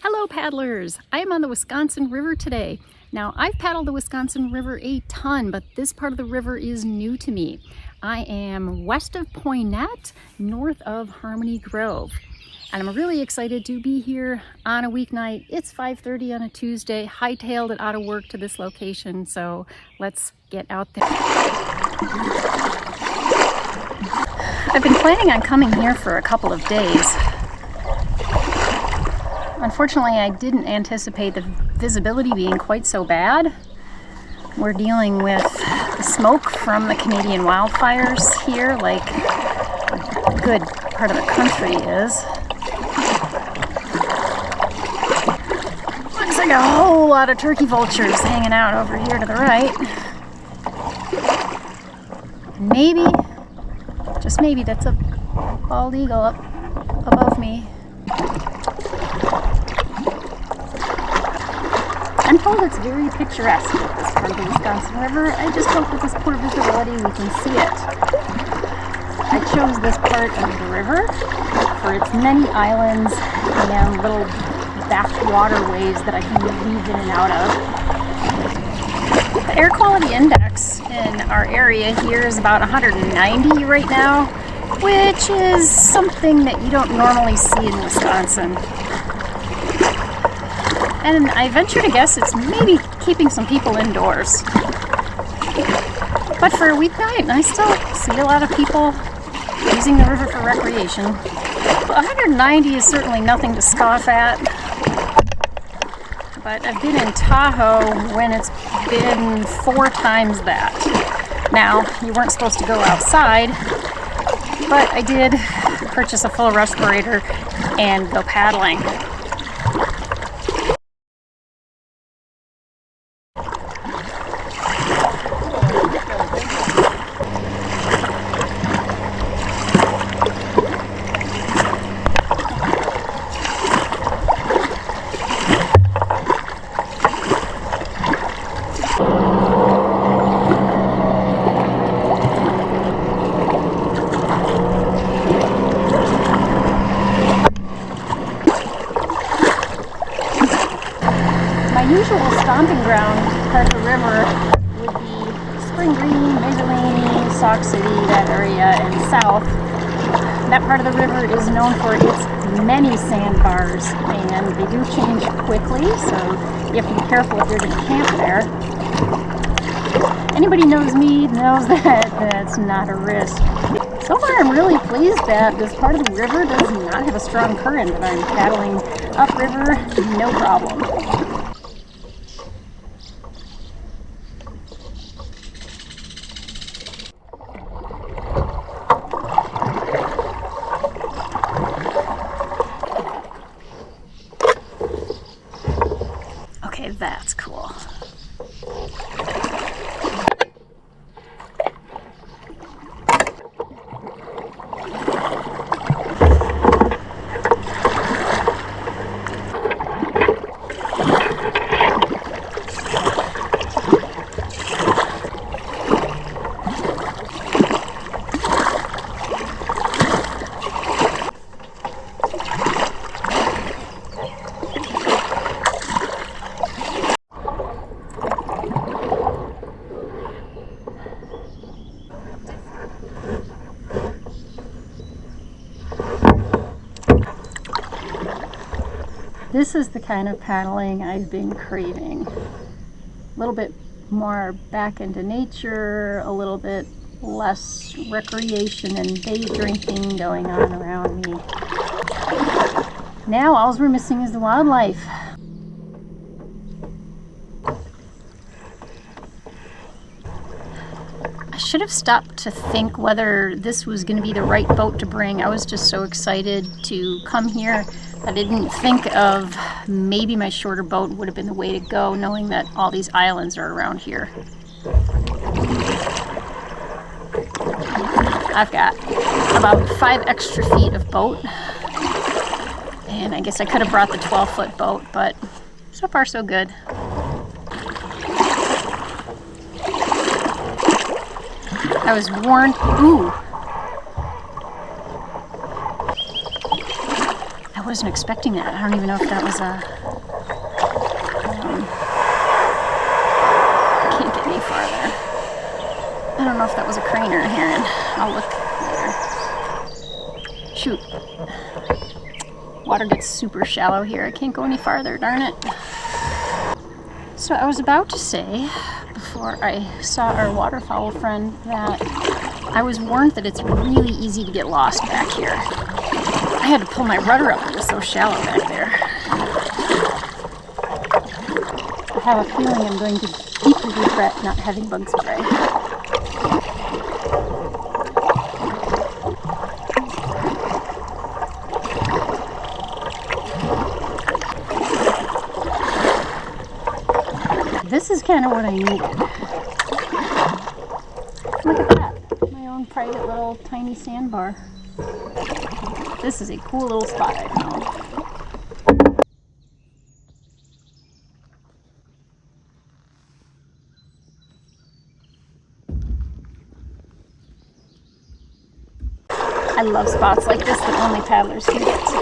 Hello paddlers! I am on the Wisconsin River today. Now I've paddled the Wisconsin River a ton, but this part of the river is new to me. I am west of Poynette, north of Harmony Grove. And I'm really excited to be here on a weeknight. It's 5:30 on a Tuesday, hightailed it out of work to this location, so let's get out there. I've been planning on coming here for a couple of days. Unfortunately, I didn't anticipate the visibility being quite so bad. We're dealing with the smoke from the Canadian wildfires here, like a good part of the country is. Looks like a whole lot of turkey vultures hanging out over here to the right. Maybe, just maybe, that's a bald eagle up above me. I'm told it's very picturesque, this part of the Wisconsin River. I just hope with this poor visibility we can see it. I chose this part of the river for its many islands and little back waterways that I can weave in and out of. The air quality index in our area here is about 190 right now, which is something that you don't normally see in Wisconsin. And I venture to guess it's maybe keeping some people indoors. But for a weeknight, I still see a lot of people using the river for recreation. 190 is certainly nothing to scoff at. But I've been in Tahoe when it's been 4 times that. Now, you weren't supposed to go outside, but I did purchase a full respirator and go paddling. My usual stomping ground part of the river would be Spring Green, Major Laney, Sauk City, that area, and south. That part of the river is known for its many sandbars, and they do change quickly, so you have to be careful if you're going to camp there. Anybody knows me knows that that's not a risk. So far I'm really pleased that this part of the river does not have a strong current, and I'm paddling upriver, no problem. Okay, that's cool. This is the kind of paddling I've been craving. A little bit more back into nature, a little bit less recreation and day drinking going on around me. Now all we're missing is the wildlife. I should have stopped to think whether this was going to be the right boat to bring. I was just so excited to come here. I didn't think of maybe my shorter boat would have been the way to go, knowing that all these islands are around here. I've got about 5 extra feet of boat, and I guess I could have brought the 12-foot boat, but so far so good. I was warned, I wasn't expecting that. I don't even know if that was a... I can't get any farther. I don't know if that was a crane or a heron. I'll look later. Shoot. Water gets super shallow here. I can't go any farther, darn it. So I was about to say, before I saw our waterfowl friend, that I was warned that it's really easy to get lost back here. I had to pull my rudder up. It was so shallow back there. I have a feeling I'm going to deeply regret not having bug spray. This is kind of what I needed. Look at that. My own private little tiny sandbar. This is a cool little spot I found. I love spots like this that only paddlers can get to.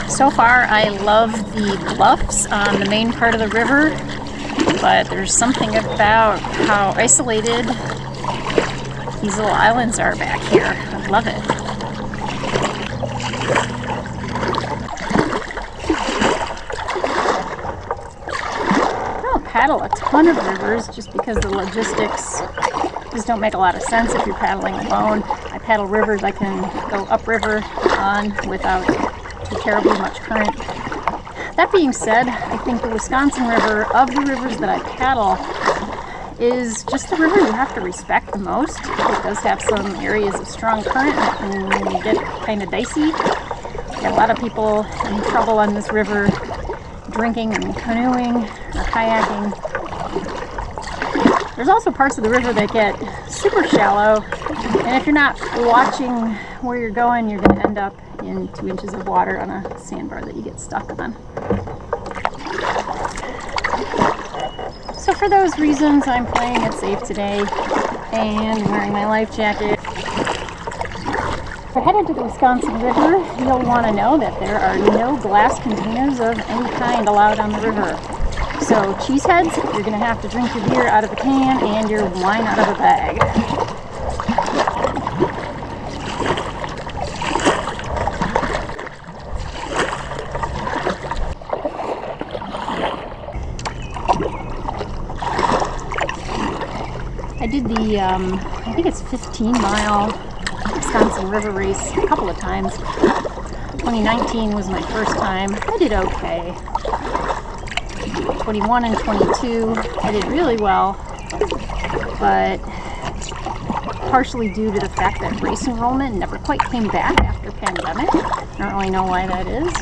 So far, I love the bluffs on the main part of the river, but there's something about how isolated these little islands are back here. I love it. I don't paddle a ton of rivers just because the logistics just don't make a lot of sense if you're paddling alone. I paddle rivers I can go upriver on without too terribly much current. That being said, I think the Wisconsin River, of the rivers that I paddle, is just the river you have to respect the most. It does have some areas of strong current that can get kind of dicey. Got a lot of people in trouble on this river drinking and canoeing or kayaking. There's also parts of the river that get super shallow, and if you're not watching where you're going, you're going to end up in 2 inches of water on a sandbar that you get stuck on. So for those reasons, I'm playing it safe today and wearing my life jacket. If you're headed to the Wisconsin River, you'll want to know that there are no glass containers of any kind allowed on the river. So cheeseheads, you're going to have to drink your beer out of a can and your wine out of a bag. I did the, I think it's 15-mile Wisconsin River race a couple of times. 2019 was my first time. I did okay. 21 and 22, I did really well, but partially due to the fact that race enrollment never quite came back after pandemic. I don't really know why that is.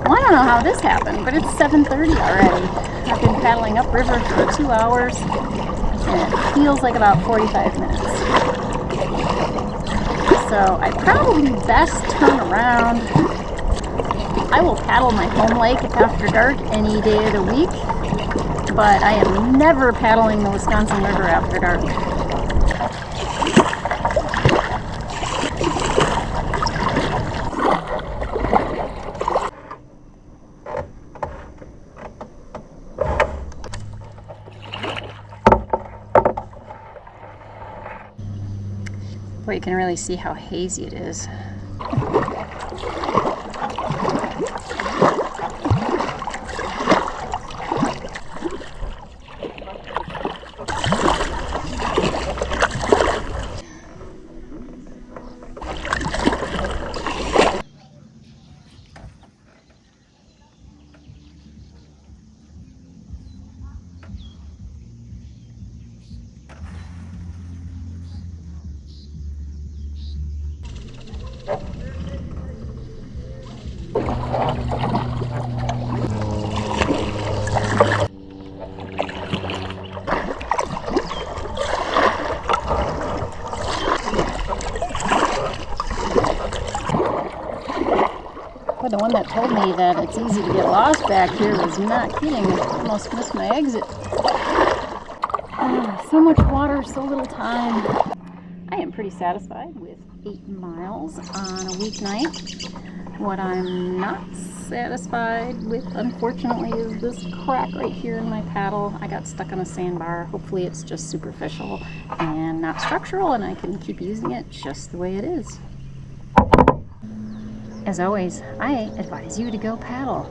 Well, I don't know how this happened, but it's 7:30 already. I've been paddling upriver for 2 hours, and it feels like about 45 minutes. So I probably best turn around. I will paddle my home lake after dark any day of the week, but I am never paddling the Wisconsin River after dark. Boy, you can really see how hazy it is. Boy, the one that told me that it's easy to get lost back here was not kidding. I almost missed my exit. So much water, so little time. I am pretty satisfied with 8 miles on a weeknight. What I'm not satisfied with, unfortunately, is this crack right here in my paddle. I got stuck on a sandbar. Hopefully it's just superficial and not structural, and I can keep using it just the way it is. As always, I advise you to go paddle.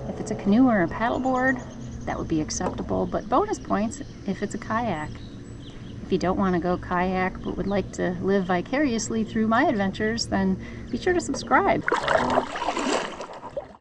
If it's a canoe or a paddleboard, that would be acceptable, but bonus points if it's a kayak. If you don't want to go kayak but would like to live vicariously through my adventures, then be sure to subscribe.